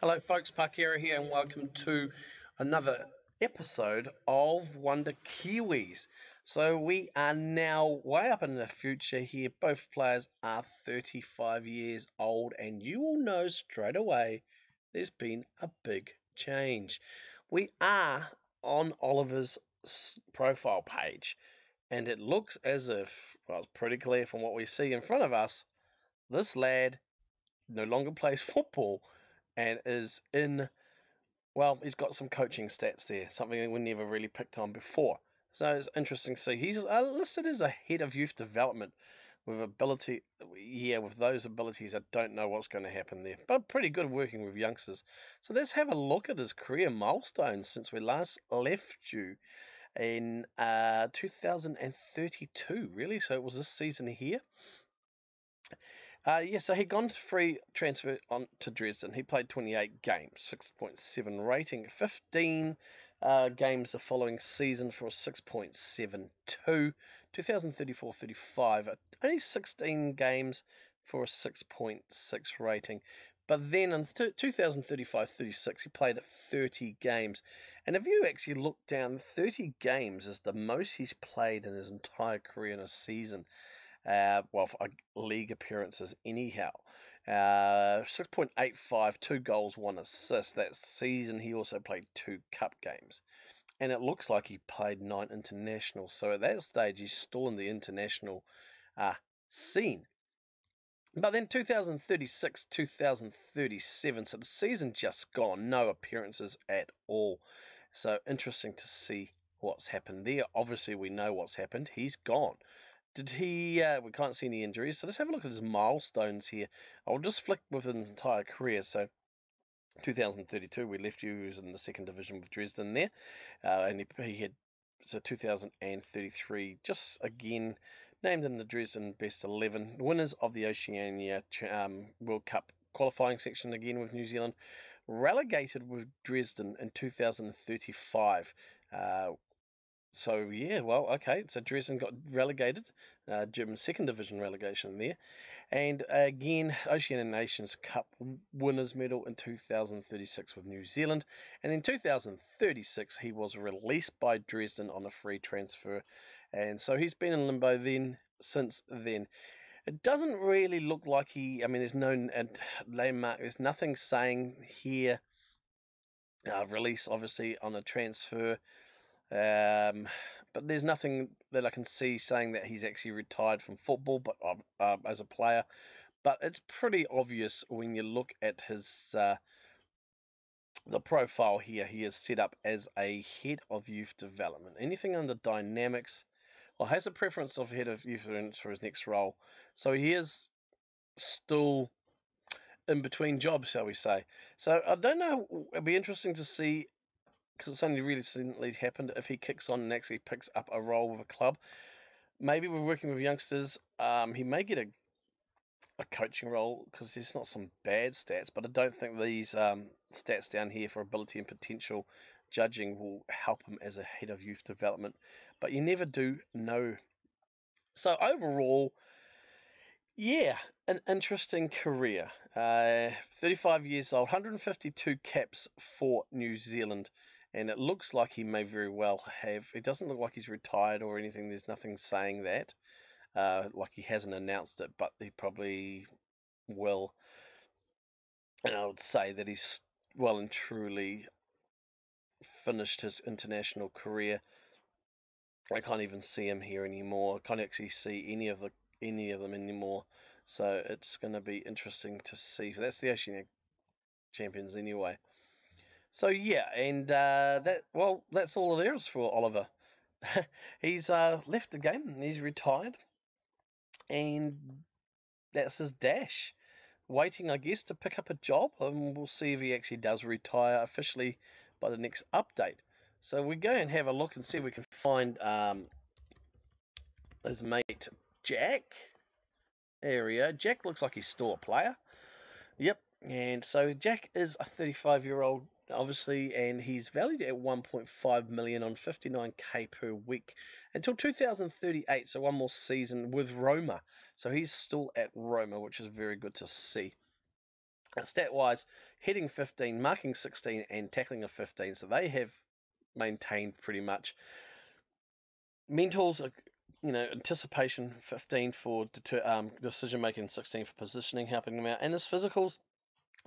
Hello, folks. Parkera here, and welcome to another episode of Wonder Kiwis. So we are now way up in the future here. Both players are 35 years old, and you will know straight away there's been a big change. We are on Oliver's profile page, and it looks as if, well, it's pretty clear from what we see in front of us, this lad no longer plays football and is in, well, he's got some coaching stats there, something that we never really picked on before. So it's interesting to see. He's listed as a head of youth development with ability. Yeah, with those abilities, I don't know what's going to happen there, but pretty good working with youngsters. So let's have a look at his career milestones since we last left you in 2032, really. So it was this season here. So he'd gone free transfer on to Dresden. He played 28 games, 6.7 rating, 15 games the following season for a 6.72, 2034-35, only 16 games for a 6.6 rating. But then in 2035-36, he played 30 games. And if you actually look down, 30 games is the most he's played in his entire career in a season. For league appearances anyhow. 6.85, 2 goals, 1 assist. That season he also played 2 cup games. And it looks like he played 9 internationals. So at that stage he's still in the international scene. But then 2036, 2037, so the season just gone, no appearances at all. So interesting to see what's happened there. Obviously we know what's happened. He's gone. Did he, we can't see any injuries, so let's have a look at his milestones here. I'll just flick with his entire career. So 2032, we left you, he was in the second division with Dresden there. And he had, so 2033, just again, named in the Dresden Best 11. Winners of the Oceania World Cup qualifying section again with New Zealand. Relegated with Dresden in 2035. So Dresden got relegated, German second division relegation there, and again Oceania Nations Cup winners medal in 2036 with New Zealand, and in 2036 he was released by Dresden on a free transfer, and so he's been in limbo since then. It doesn't really look like there's no landmark, there's nothing saying here, release obviously on a transfer. But there's nothing that I can see saying that he's actually retired from football, but as a player. But it's pretty obvious when you look at his the profile here. He is set up as a head of youth development. Anything under dynamics, or has a preference of head of youth development for his next role. So he is still in between jobs, shall we say? So I don't know. It'd be interesting to see, because it's only recently happened, if he kicks on and actually picks up a role with a club. Maybe we're working with youngsters. He may get a coaching role because there's not some bad stats, but I don't think these stats down here for ability and potential judging will help him as a head of youth development. But you never do know. So overall, yeah, an interesting career. 35 years old, 152 caps for New Zealand. And it looks like he may very well have. It doesn't look like he's retired or anything. There's nothing saying that. Like he hasn't announced it, but he probably will. And I would say that he's well and truly finished his international career. I can't even see him here anymore. I can't actually see any of them anymore. So it's going to be interesting to see. That's the Oceania champions anyway. So yeah, and that's all there is for Oliver. He's left the game. He's retired, and that's his dash. Waiting, I guess, to pick up a job, and we'll see if he actually does retire officially by the next update. So we go and have a look and see if we can find his mate Jack. There we go. Jack looks like he's still a player. Yep. And so Jack is a 35-year-old, obviously, and he's valued at 1.5 million on 59k per week until 2038, so one more season with Roma. So he's still at Roma, which is very good to see. Stat-wise, heading 15, marking 16, and tackling a 15. So they have maintained pretty much. Mentals, anticipation 15 for decision making, 16 for positioning, helping them out. And his physicals,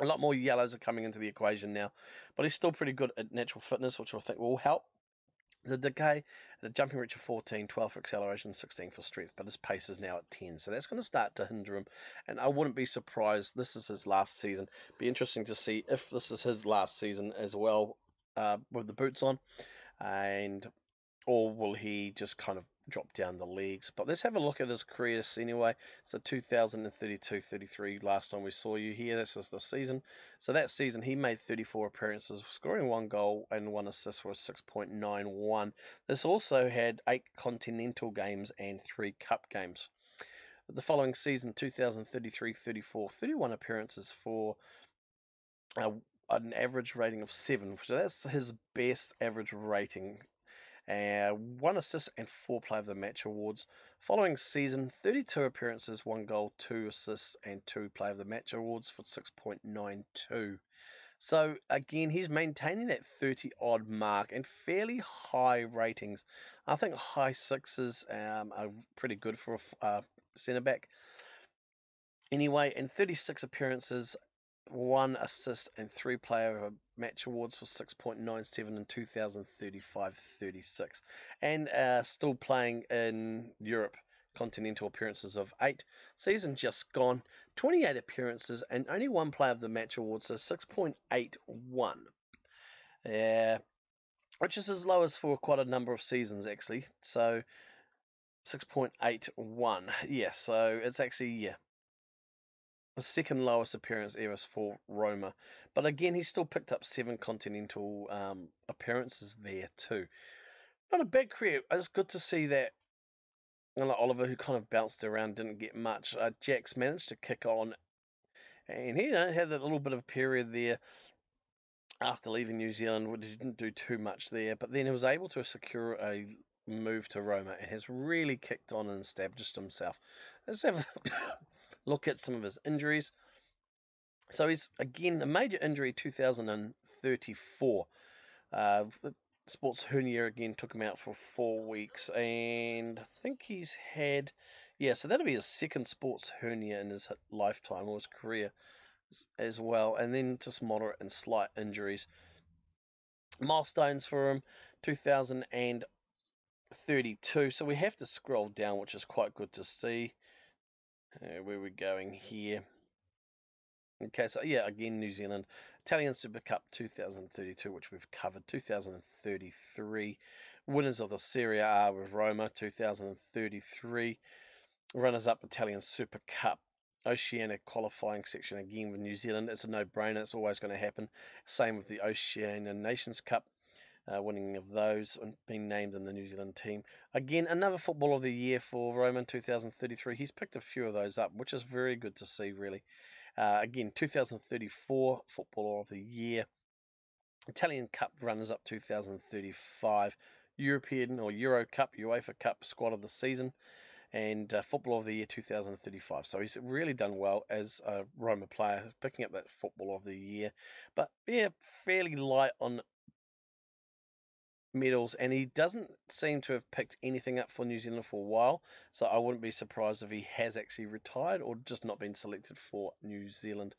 a lot more yellows are coming into the equation now, but he's still pretty good at natural fitness, which I think will help. The decay, the jumping reach of 14, 12 for acceleration, 16 for strength, but his pace is now at 10, so that's going to start to hinder him, and I wouldn't be surprised. This is his last season. Be interesting to see if this is his last season as well, with the boots on, or will he just kind of drop down the leagues? But let's have a look at his careers anyway. So 2032-33 last time we saw you here. This is the season. So that season he made 34 appearances, scoring 1 goal and 1 assist for a 6.91. This also had 8 continental games and 3 cup games. The following season, 2033-34, 31 appearances for an average rating of 7. So that's his best average rating. 1 assist and 4 Player of the Match awards. Following season, 32 appearances, 1 goal, 2 assists, and 2 Player of the Match awards for 6.92. So again, he's maintaining that 30-odd mark and fairly high ratings. I think high 6s are pretty good for a centre-back. Anyway, in 36 appearances, 1 assist and 3 Player of Match awards for 6.97 in 2035-36, and still playing in Europe. Continental appearances of 8. Season just gone, 28 appearances and only 1 Player of the Match award, so 6.81. Which is as low as for quite a number of seasons actually. So 6.81. Yeah, so it's actually the second lowest appearance ever for Roma. But again, he still picked up 7 continental appearances there too. Not a bad career. It's good to see that, like Oliver, who kind of bounced around, didn't get much. Jack's managed to kick on, and he had a little bit of a period there after leaving New Zealand, where he didn't do too much there. But then he was able to secure a move to Roma and has really kicked on and established himself. Let's have a look at some of his injuries. So he's, again, a major injury 2034. Sports hernia again, took him out for 4 weeks. And I think he's had, so that'll be his second sports hernia in his lifetime or his career as well. And then just moderate and slight injuries. Milestones for him, 2032. So we have to scroll down, which is quite good to see. Where we're going here. Okay, so again, New Zealand. Italian Super Cup 2032, which we've covered. 2033. Winners of the Serie A with Roma, 2033. Runners-up Italian Super Cup. Oceanic qualifying section again with New Zealand. It's a no-brainer. It's always going to happen. Same with the Oceania Nations Cup. Winning of those and being named in the New Zealand team. Again, another Footballer of the Year for Roma in 2033. He's picked a few of those up, which is very good to see, really. Again, 2034 Footballer of the Year. Italian Cup runners-up 2035. European or Euro Cup, UEFA Cup Squad of the Season. And Footballer of the Year 2035. So he's really done well as a Roma player, picking up that Footballer of the Year. But fairly light on medals, and he doesn't seem to have picked anything up for New Zealand for a while, so I wouldn't be surprised if he has actually retired or just not been selected for New Zealand.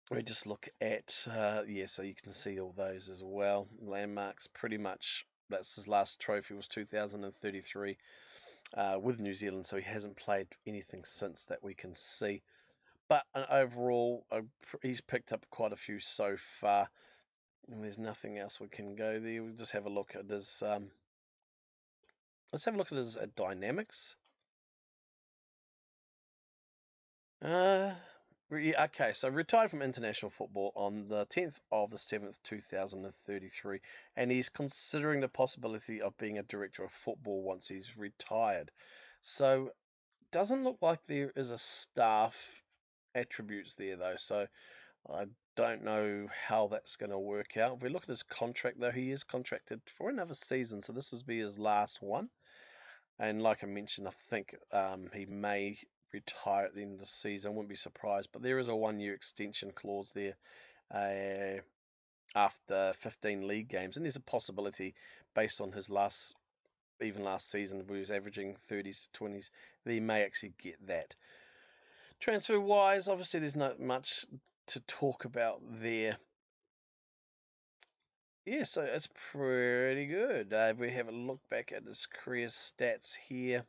We just look at so you can see all those as well. Landmarks, pretty much that's his last trophy, was 2033 with New Zealand, so he hasn't played anything since that we can see. But overall, he's picked up quite a few so far. And there's nothing else we can go there. We'll just have a look at his. Let's have a look at his dynamics. Okay, so retired from international football on the 10th of the 7th, 2033, and he's considering the possibility of being a director of football once he's retired. So, doesn't look like there is a staff attributes there though. So, I don't know how that's going to work out. If we look at his contract, though, he is contracted for another season, so this will be his last one. And like I mentioned, I think he may retire at the end of the season. I wouldn't be surprised, but there is a 1-year extension clause there after 15 league games, and there's a possibility based on his last season where he was averaging 30s to 20s that he may actually get that. Transfer wise, obviously there's not much to talk about there. Yeah, so it's pretty good. If we have a look back at his career stats here,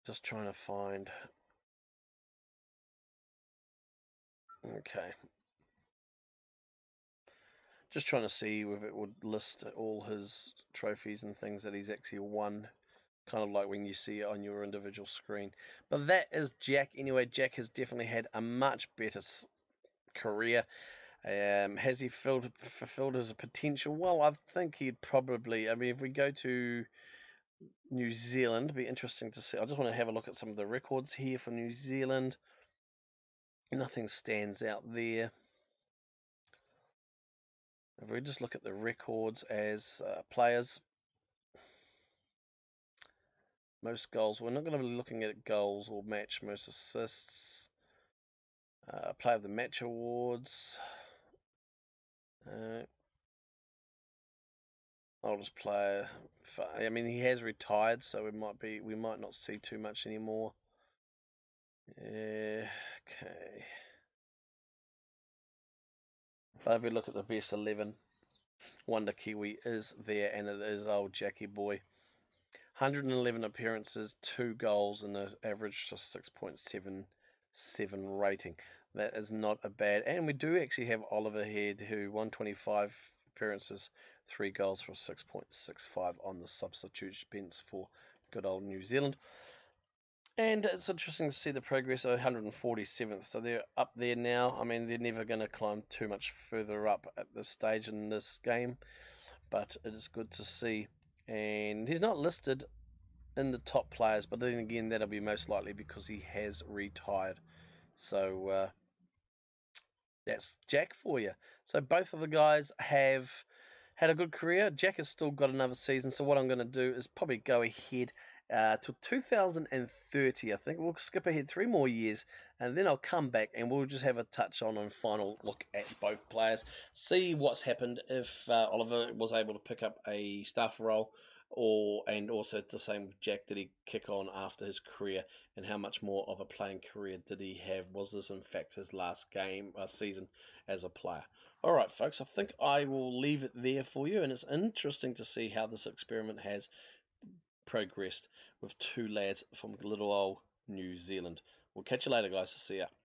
just trying to find. Okay. Just trying to see if it would list all his trophies and things that he's actually won, kind of like when you see it on your individual screen. But that is Jack. Anyway, Jack has definitely had a much better career. Has he fulfilled his potential? Well, I think he'd probably. I mean, if we go to New Zealand, it'd be interesting to see. I just want to have a look at some of the records here for New Zealand. Nothing stands out there. If we just look at the records as players, most goals. We're not going to be looking at goals or match, most assists. Player of the match awards. Oldest player. I mean, he has retired, so we might not see too much anymore. Yeah, okay. But if we look at the best 11, Wonderkiwi is there, and it is old Jackie boy. 111 appearances, 2 goals, and an average of 6.77 rating. That is not a bad. And we do actually have Oliver Head, who 125 appearances, 3 goals for 6.65 on the substitute bench for good old New Zealand. And it's interesting to see the progress of 147th. So they're up there now. I mean, they're never going to climb too much further up at this stage in this game, but it is good to see. And he's not listed in the top players, but then again, that'll be most likely because he has retired. So that's Jack for you. So both of the guys have had a good career. Jack has still got another season, so what I'm going to do is probably go ahead to 2030. I think we'll skip ahead 3 more years, and then I'll come back and we'll just have a touch on and final look at both players, see what's happened if Oliver was able to pick up a staff role, and also the same with Jack. Did he kick on after his career, and how much more of a playing career did he have? Was this in fact his last season as a player? Alright folks, I think I will leave it there for you, and it's interesting to see how this experiment has progressed with 2 lads from little old New Zealand. We'll catch you later guys, see ya.